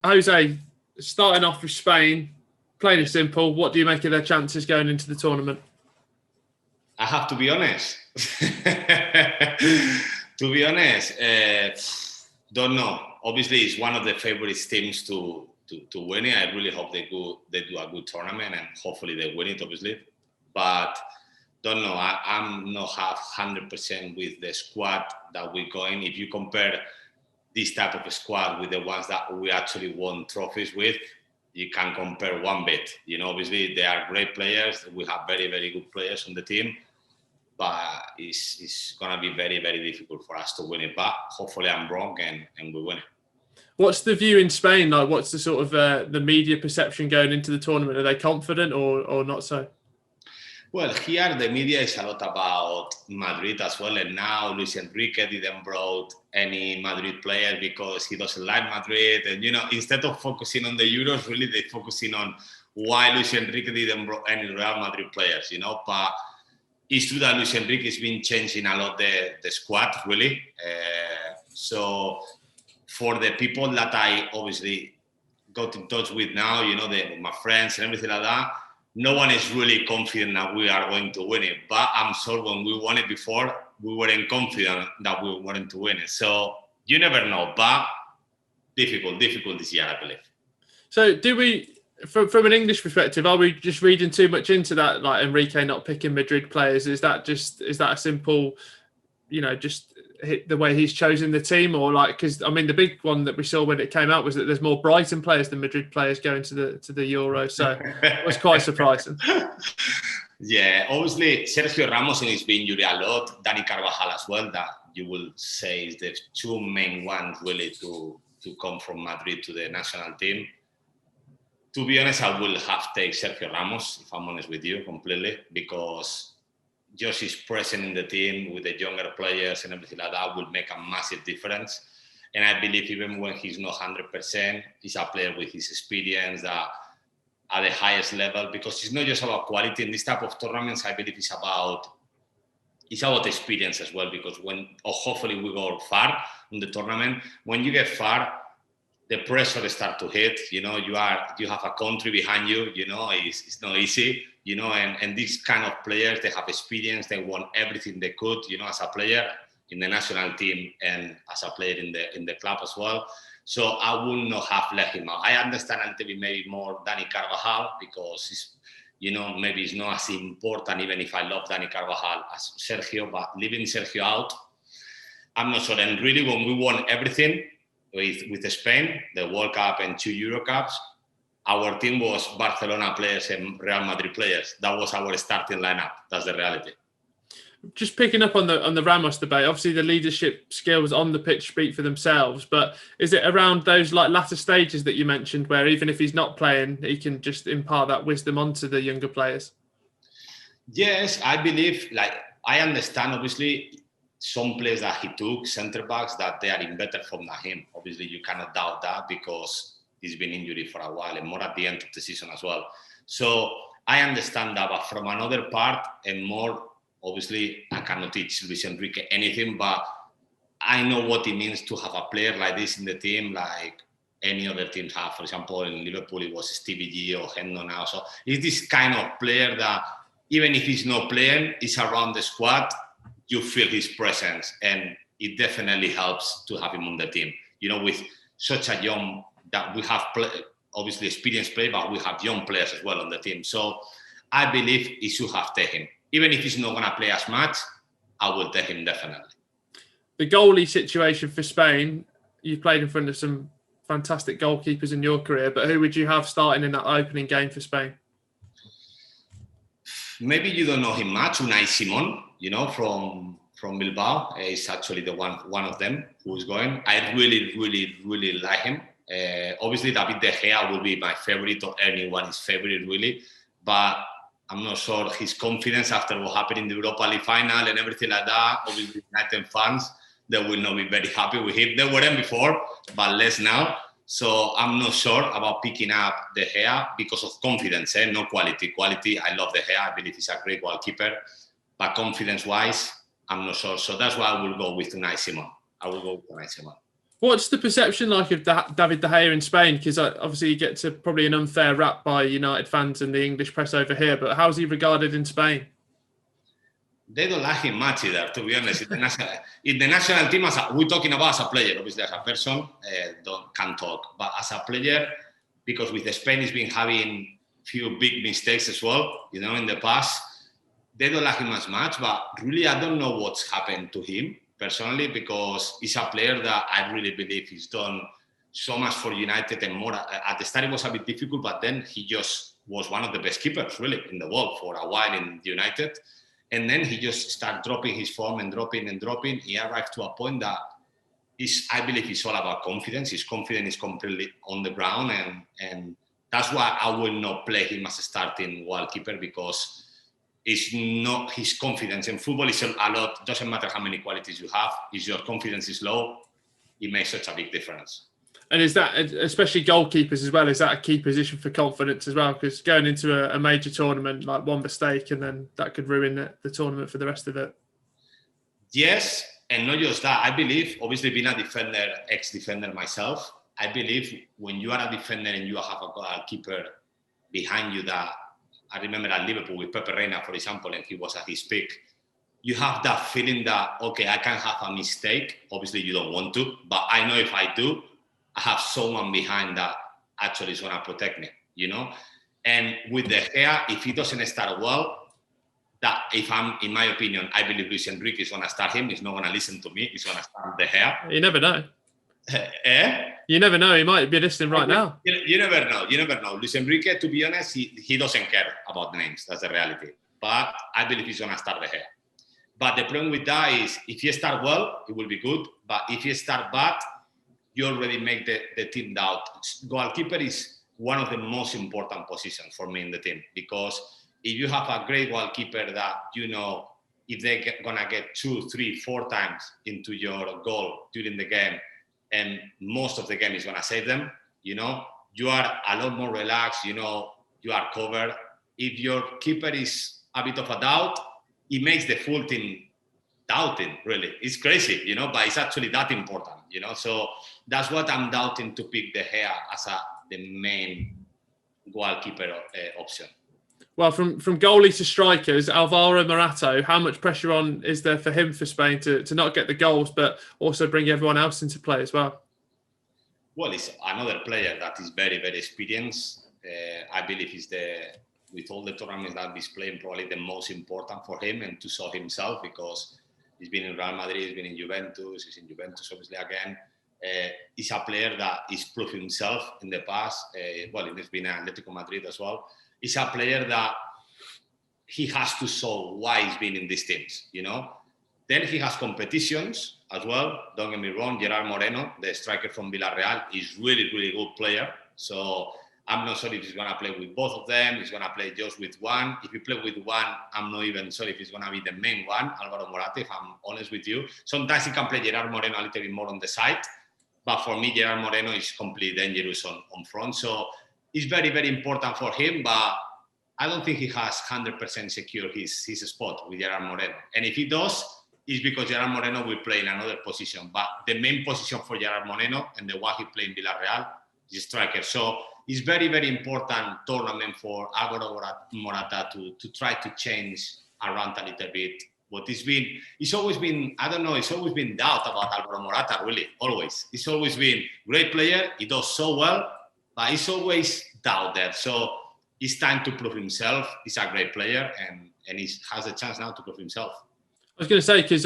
Jose, starting off with Spain, plain and simple, what do you make of their chances going into the tournament? I have to be honest. To be honest, don't know. Obviously, it's one of the favorite teams to win it. I really hope they do a good tournament and hopefully they win it, obviously. But don't know. I'm not half 100% with the squad that we're going. If you compare this type of squad with the ones that we actually won trophies with, you can compare one bit. Obviously they are great players. We have very, very good players on the team, but it's going to be very, very difficult for us to win it. But hopefully I'm wrong and we win it. What's the view in Spain? Like, what's the sort of the media perception going into the tournament? Are they confident or not so? Well, here the media is a lot about Madrid as well, and now Luis Enrique didn't brought any Madrid player because he doesn't like Madrid. And instead of focusing on the Euros, really they're focusing on why Luis Enrique didn't bring any Real Madrid players. But it's true that Luis Enrique has been changing a lot the squad, really. So for the people that I obviously got in touch with now, my friends and everything like that, no one is really confident that we are going to win it. But I'm sure when we won it before, we weren't confident that we were going to win it. So you never know, but difficult this year, I believe. So do we, from an English perspective, are we just reading too much into that, like Enrique not picking Madrid players? Is that a simple, just the way he's chosen the team, or because the big one that we saw when it came out was that there's more Brighton players than Madrid players going to the Euro, so it was quite surprising. Yeah, obviously Sergio Ramos has been injured a lot, Dani Carvajal as well, that you will say is the two main ones really to come from Madrid to the national team. To be honest, I will have to take Sergio Ramos, if I'm honest with you, completely, because just his presence in the team with the younger players and everything like that will make a massive difference. And I believe even when he's not 100%, he's a player with his experience at the highest level, because it's not just about quality. In this type of tournaments, I believe it's about experience as well, because hopefully we go far in the tournament. When you get far, the pressure starts to hit. You have a country behind you. It's not easy. And these kind of players, they have experience. They won everything they could. As a player in the national team and as a player in the club as well. So I would not have let him out. I understand a little bit maybe more Dani Carvajal, because maybe it's not as important, even if I love Dani Carvajal, as Sergio. But leaving Sergio out, I'm not sure. And really, when we won everything with Spain, the World Cup and 2 Euro Cups, our team was Barcelona players and Real Madrid players. That was our starting lineup. That's the reality. Just picking up on the Ramos debate, obviously the leadership skills on the pitch speak for themselves, but is it around those latter stages that you mentioned where even if he's not playing, he can just impart that wisdom onto the younger players? Yes, I believe, I understand, obviously, some players that he took, centre backs, that they are in better form than him. Obviously, you cannot doubt that because he's been injured for a while and more at the end of the season as well. So I understand that, but from another part and more, obviously, I cannot teach Luis Enrique anything, but I know what it means to have a player like this in the team, like any other teams have. For example, in Liverpool, it was Stevie G or Hendo now. So it's this kind of player that even if he's not playing, he's around the squad, you feel his presence, and it definitely helps to have him on the team. With such a young, that we have obviously experienced play, but we have young players as well on the team. So I believe he should have taken him. Even if he's not going to play as much, I will take him definitely. The goalie situation for Spain, you've played in front of some fantastic goalkeepers in your career, but who would you have starting in that opening game for Spain? Maybe you don't know him much, Unai Simon, from Bilbao. He's actually the one of them who is going. I really, really, really like him. Obviously, David De Gea will be my favorite, or anyone's favorite, really. But I'm not sure his confidence after what happened in the Europa League final and everything like that. Obviously, United fans, they will not be very happy with him. They weren't before, but less now. So I'm not sure about picking up De Gea because of confidence, no quality. Quality, I love De Gea. I believe he's a great goalkeeper. But confidence-wise, I'm not sure. So that's why I will go with Unai Simon. What's the perception like of David De Gea in Spain? Because obviously he gets probably an unfair rap by United fans and the English press over here, but how's he regarded in Spain? They don't like him much either, to be honest. In the national team, we're talking about as a player, obviously as a person, can't talk. But as a player, because with Spain, he's been having few big mistakes as well, in the past. They don't like him as much, but really, I don't know what's happened to him personally, because he's a player that I really believe he's done so much for United and more. At the start, it was a bit difficult, but then he just was one of the best keepers, really, in the world for a while in United. And then he just started dropping his form and dropping. He arrived to a point that I believe it's all about confidence. His confidence is completely on the ground, and that's why I will not play him as a starting goalkeeper, because it's not his confidence. In football, it's a lot. Doesn't matter how many qualities you have. If your confidence is low, it makes such a big difference. And is that, especially goalkeepers as well, is that a key position for confidence as well? Because going into a major tournament, like one mistake, and then that could ruin the tournament for the rest of it. Yes, and not just that. I believe, obviously being a defender, ex-defender myself, I believe when you are a defender and you have a goalkeeper behind you that, I remember at Liverpool with Pepe Reina, for example, and he was at his peak, you have that feeling that, okay, I can have a mistake. Obviously you don't want to, but I know if I do, I have someone behind that actually is going to protect me, And with De Gea, if he doesn't start well, that if I'm, in my opinion, I believe Luis Enrique is going to start him. He's not going to listen to me. He's going to start De Gea. You never know. You never know. He might be listening right now. You never know. You never know. Luis Enrique, to be honest, he doesn't care about the names. That's the reality. But I believe he's going to start De Gea. But the problem with that is, if you start well, it will be good. But if you start bad, you already make the team doubt. Goalkeeper is one of the most important positions for me in the team, because if you have a great goalkeeper that, if they're going to get 2, 3, 4 times into your goal during the game, and most of the game is going to save them, you are a lot more relaxed, you are covered. If your keeper is a bit of a doubt, it makes the full team doubting, really. It's crazy, but it's actually that important, So that's what I'm doubting to pick De Gea as the main goalkeeper option. Well, from goalie to strikers, Alvaro Morata, how much pressure is there for him for Spain to not get the goals, but also bring everyone else into play as well? Well, it's another player that is very, very experienced. I believe with all the tournaments that he's playing, probably the most important for him and to show himself, because he's been in Real Madrid, he's been in Juventus, he's in Juventus obviously again. He's a player that he's proved himself in the past. He's been in Atletico Madrid as well. He's a player that he has to show why he's been in these teams, Then he has competitions as well. Don't get me wrong, Gerard Moreno, the striker from Villarreal, is really, really good player. So I'm not sure if he's going to play with both of them. He's going to play just with one. If he play with one, I'm not even sure if he's going to be the main one, Alvaro Morata, if I'm honest with you. Sometimes he can play Gerard Moreno a little bit more on the side. But for me, Gerard Moreno is completely dangerous on front. So it's very, very important for him. But I don't think he has 100% secured his spot with Gerard Moreno. And if he does, it's because Gerard Moreno will play in another position. But the main position for Gerard Moreno and the one he played in Villarreal is striker. So it's very, very important tournament for Alvaro Morata to try to change around a little bit. But it's always been doubt about Alvaro Morata, really, always. It's always been great player. He does so well, but it's always doubt there. So it's time to prove himself. He's a great player, and he has a chance now to prove himself. I was going to say, because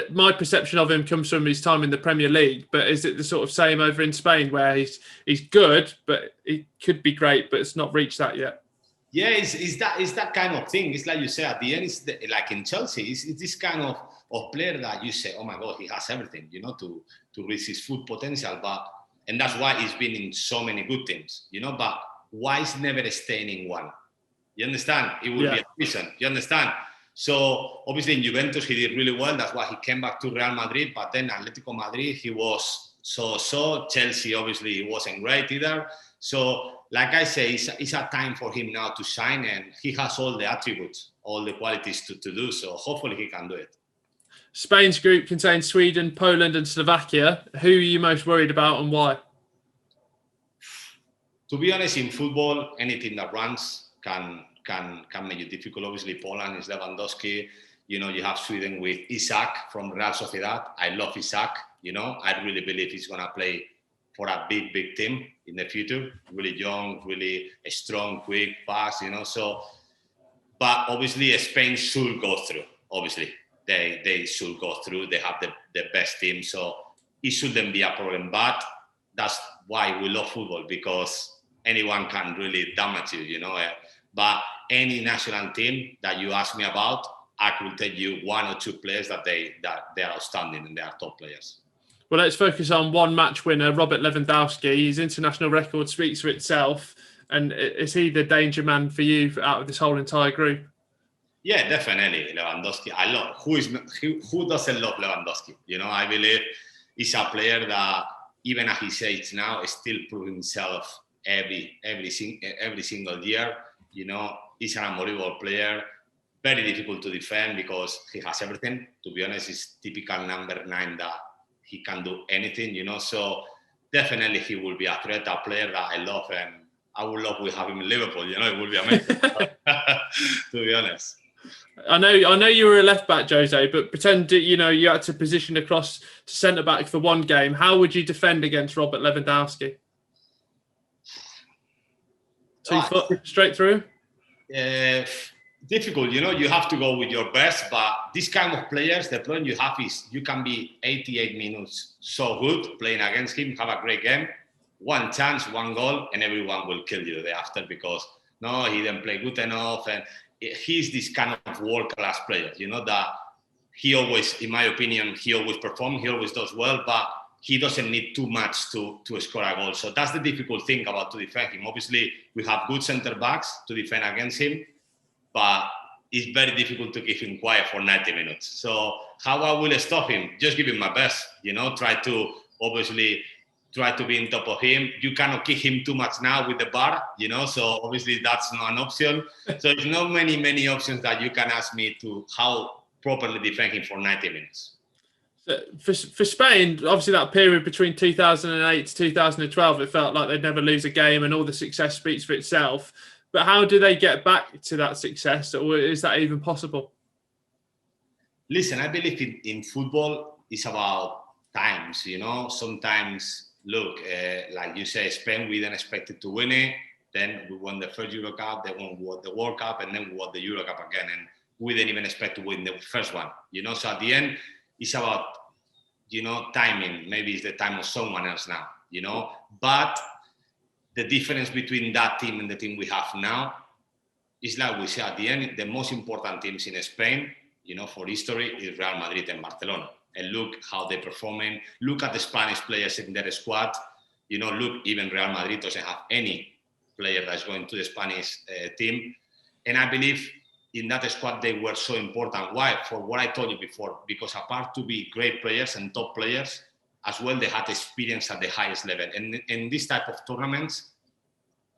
my perception of him comes from his time in the Premier League, but is it the sort of same over in Spain, where he's good, but he could be great, but it's not reached that yet? Yeah, it's that kind of thing. It's like you say, at the end, it's like in Chelsea, it's this kind of player that you say, oh my God, he has everything, to reach his full potential. And that's why he's been in so many good teams, but why is never staying in one? You understand? It would be a reason. You understand? So obviously in Juventus, he did really well. That's why he came back to Real Madrid. But then Atletico Madrid, he was so. Chelsea, obviously, he wasn't great either. So like I say, it's a time for him now to shine, and he has all the attributes, all the qualities to do. So hopefully he can do it. Spain's group contains Sweden, Poland, and Slovakia. Who are you most worried about and why? To be honest, in football, anything that runs can make it difficult. Obviously, Poland is Lewandowski. You know, you have Sweden with Isak from Real Sociedad. I love Isak. You know, I really believe he's gonna play for a big team in the future. Really young, really strong, quick, fast. You know, so. But obviously, Spain should go through. Obviously, they should go through. They have the best team, so it shouldn't be a problem. But that's why we love football, because anyone can really damage you, you know. But any national team that you ask me about, I could tell you one or two players that they are outstanding and they are top players. Well, let's focus on one match winner, Robert Lewandowski. His international record speaks for itself. And is he the danger man for you out of this whole entire group? Yeah, definitely. Lewandowski. I love who doesn't love Lewandowski? You know, I believe he's a player that even at his age now is still proving himself every single year. You know, he's an unbelievable player. Very difficult to defend because he has everything. To be honest, he's typical number 9 that he can do anything. You know, so definitely he will be a threat, a player that I love, and I would love we have him in Liverpool. You know, it would be amazing. To be honest. I know you were a left back, Jose, but pretend you had to position across to centre back for one game. How would you defend against Robert Lewandowski? 2 foot straight through? Difficult, you know. You have to go with your best, but this kind of players, the problem you have is you can be 88 minutes so good playing against him, have a great game, one chance, one goal, and everyone will kill you the day after because no, he didn't play good enough, and he's this kind of world-class player, you know, that he always, in my opinion, he always performs, he always does well, but he doesn't need too much to score a goal. So that's the difficult thing about to defend him. Obviously, we have good centre-backs to defend against him, but it's very difficult to keep him quiet for 90 minutes. So how I will stop him? Just give him my best, you know, try to be on top of him. You cannot kick him too much now with the bar, you know, so obviously that's not an option. So there's not many options that you can ask me to how properly defend him for 90 minutes. For Spain, obviously that period between 2008 to 2012, it felt like they'd never lose a game and all the success speaks for itself. But how do they get back to that success, or is that even possible? Listen, I believe in football, it's about times, you know. Sometimes, look, like you say, Spain, we didn't expect it to win it. Then we won the first Euro Cup, then we won the World Cup, and then we won the Euro Cup again. And we didn't even expect to win the first one, you know. So at the end, it's about, you know, timing. Maybe it's the time of someone else now, you know. But the difference between that team and the team we have now is, like we say, at the end, the most important teams in Spain, you know, for history is Real Madrid and Barcelona. And look how they're performing. Look at the Spanish players in their squad. You know, look, even Real Madrid doesn't have any player that's going to the Spanish team. And I believe in that squad, they were so important. Why? For what I told you before, because apart to be great players and top players, as well, they had experience at the highest level. And in this type of tournaments,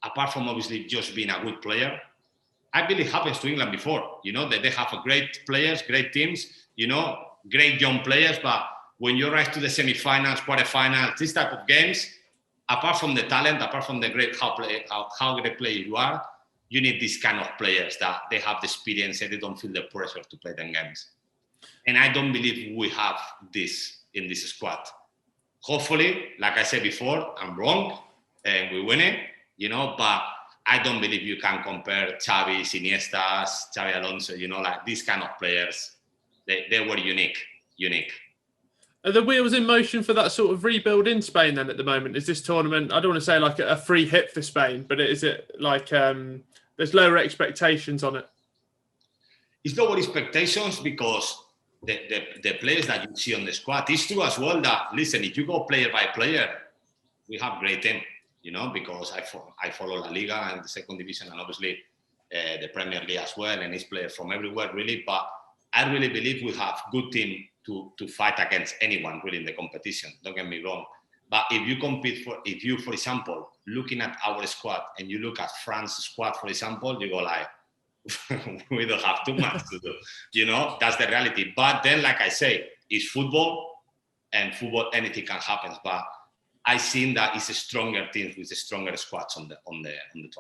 apart from obviously just being a good player, I believe happens to England before, you know, that they have a great players, great teams, you know, great young players, but when you rise to the semi-finals, quarterfinals, this type of games, apart from the talent, apart from the great how great player you are, you need these kind of players that they have the experience and they don't feel the pressure to play them games. And I don't believe we have this in this squad. Hopefully, like I said before, I'm wrong and we win it, you know, but I don't believe you can compare Xavi, Iniesta, Xavi Alonso, you know, like these kind of players. They were unique. Are the wheels in motion for that sort of rebuild in Spain then at the moment? Is this tournament, I don't want to say like a free hit for Spain, but is it like there's lower expectations on it? It's lower expectations because the players that you see on the squad, it's true as well that, listen, if you go player by player, we have great team, you know, because I follow La Liga and the second division and obviously the Premier League as well, and it's players from everywhere really, but I really believe we have good team to fight against anyone really in the competition. Don't get me wrong. But if you, for example, looking at our squad and you look at France's squad, for example, you go like, we don't have too much to do. You know, that's the reality. But then, like I say, it's football, and football, anything can happen. But I seen that it's a stronger teams with a stronger squads on the tournament.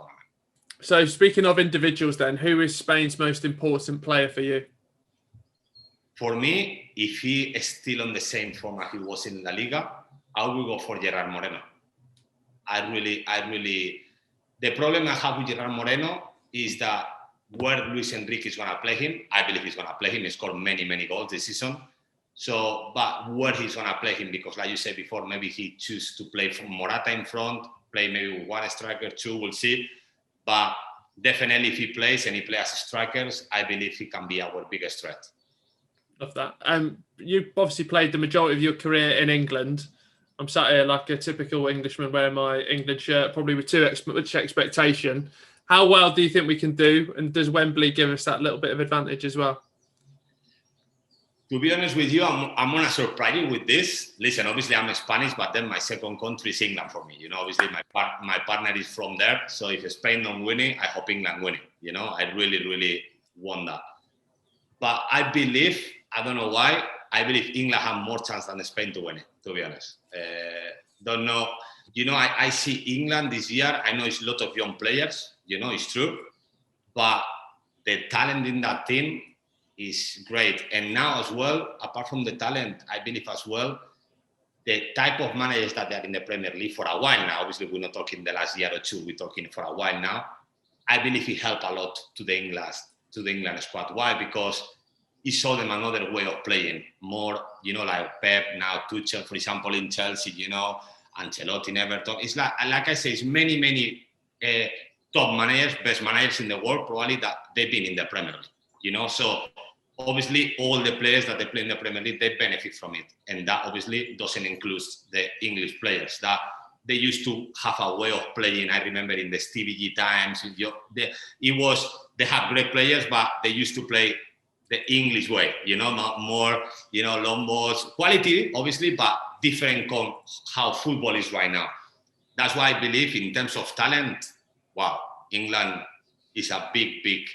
So speaking of individuals, then, who is Spain's most important player for you? For me, if he is still on the same form as he was in La Liga, I will go for Gerard Moreno. I really, the problem I have with Gerard Moreno is that where Luis Enrique is going to play him, I believe he's going to play him. He scored many goals this season. So, but where he's going to play him, because like you said before, maybe he chooses to play from Morata in front, play maybe with one striker, two, we'll see. But definitely if he plays and he plays as strikers, I believe he can be our biggest threat. Love that. You obviously played the majority of your career in England. I'm sat here like a typical Englishman wearing my England shirt, probably with too much expectation. How well do you think we can do? And does Wembley give us that little bit of advantage as well? To be honest with you, I'm going to surprise you with this. Listen, obviously I'm Spanish, but then my second country is England for me. You know, obviously my partner is from there. So if Spain don't win it, I hope England win it. You know, I really want that. But I believe, I don't know why, I believe England have more chance than Spain to win it, to be honest. Don't know. You know, I see England this year. I know it's a lot of young players. You know, it's true. But the talent in that team is great. And now as well, apart from the talent, I believe as well, the type of managers that are in the Premier League for a while now, obviously we're not talking the last year or two, we're talking for a while now, I believe it helped a lot to the England squad. Why? Because it showed them another way of playing, more, you know, like Pep, now Tuchel, for example, in Chelsea, you know, Ancelotti in Everton. It's like I say, it's many top managers, best managers in the world, probably that they've been in the Premier League, you know. So obviously all the players that they play in the Premier League, they benefit from it. And that obviously doesn't include the English players that they used to have a way of playing. I remember in the Stevie G times, they had great players, but they used to play the English way, you know, not more, you know, long balls, quality, obviously, but different from how football is right now. That's why I believe in terms of talent, wow, England is a big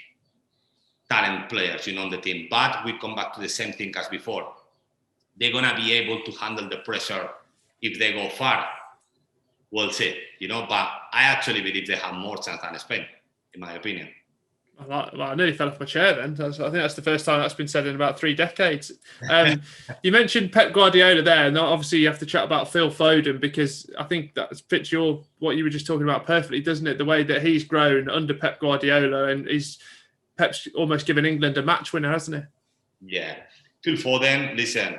talent players, you know, on the team. But we come back to the same thing as before. They're going to be able to handle the pressure if they go far. We'll see, you know, but I actually believe they have more chance than Spain, in my opinion. Well, I nearly fell off my chair then. I think that's the first time that's been said in about 3 decades. You mentioned Pep Guardiola there, and obviously you have to chat about Phil Foden, because I think that fits what you were just talking about perfectly, doesn't it? The way that he's grown under Pep Guardiola, and Pep's almost given England a match winner, hasn't he? Yeah. Phil Foden, listen,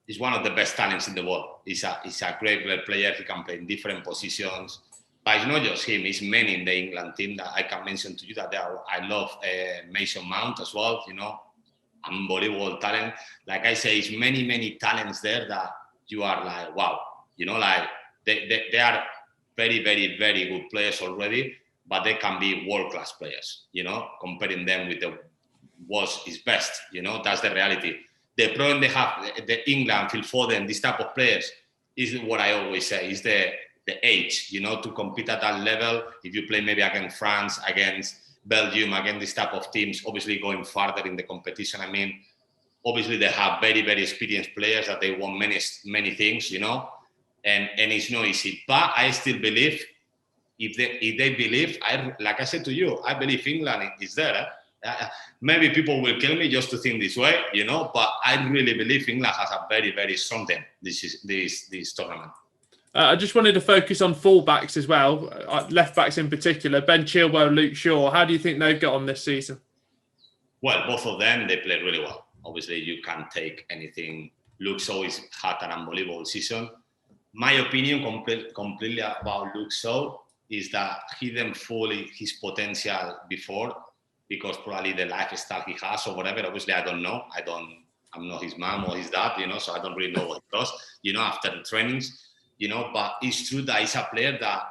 he's one of the best talents in the world. He's a great player. He can play in different positions. But it's not just him, it's many in the England team that I can mention to you that I love Mason Mount as well, you know, unbelievable talent. Like I say, it's many talents there that you are like, wow, you know, like they are very good players already, but they can be world-class players, you know, comparing them with what is best, you know, that's the reality. The problem they have, the England, Phil Foden, this type of players, is what I always say, is the age, you know, to compete at that level. If you play maybe against France, against Belgium, against this type of teams, obviously going farther in the competition. I mean, obviously they have very experienced players that they want many things, you know, and it's not easy. But I still believe, if they believe, like I said to you, I believe England is there. Maybe people will kill me just to think this way, you know, but I really believe England has a very strong team this tournament. I just wanted to focus on fullbacks as well, left backs in particular. Ben Chilwell, Luke Shaw. How do you think they've got on this season? Well, both of them, they played really well. Obviously, you can't take anything. Luke Shaw had an unbelievable season. My opinion completely about Luke Shaw is that he didn't fully his potential before, because probably the lifestyle he has or whatever. Obviously, I don't know. I'm not his mom or his dad, you know, so I don't really know what he does, you know, after the trainings. You know, but it's true that he's a player that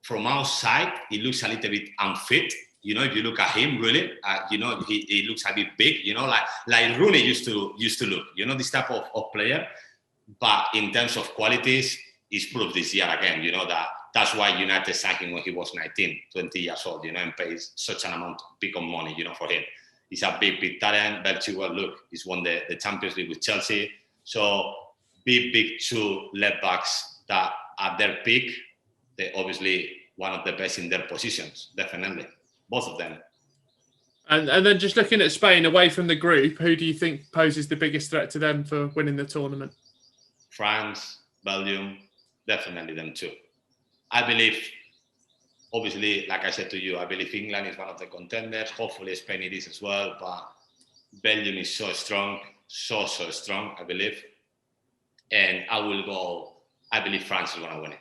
from outside, he looks a little bit unfit. You know, if you look at him, really, you know, he looks a bit big, you know, like Rooney used to look, you know, this type of player. But in terms of qualities, he's proved this year again, that's why United signed him when he was 19, 20 years old, and paid such an amount big of money, for him. He's a big talent. Belchibot, look, he's won the Champions League with Chelsea. So big two left backs that at their peak, they're obviously one of the best in their positions, definitely, both of them. And then just looking at Spain away from the group, who do you think poses the biggest threat to them for winning the tournament? France, Belgium, definitely them too. I believe, obviously, like I said to you, I believe England is one of the contenders. Hopefully Spain it is as well, but Belgium is so strong, so strong, I believe. And I believe France is going to win it.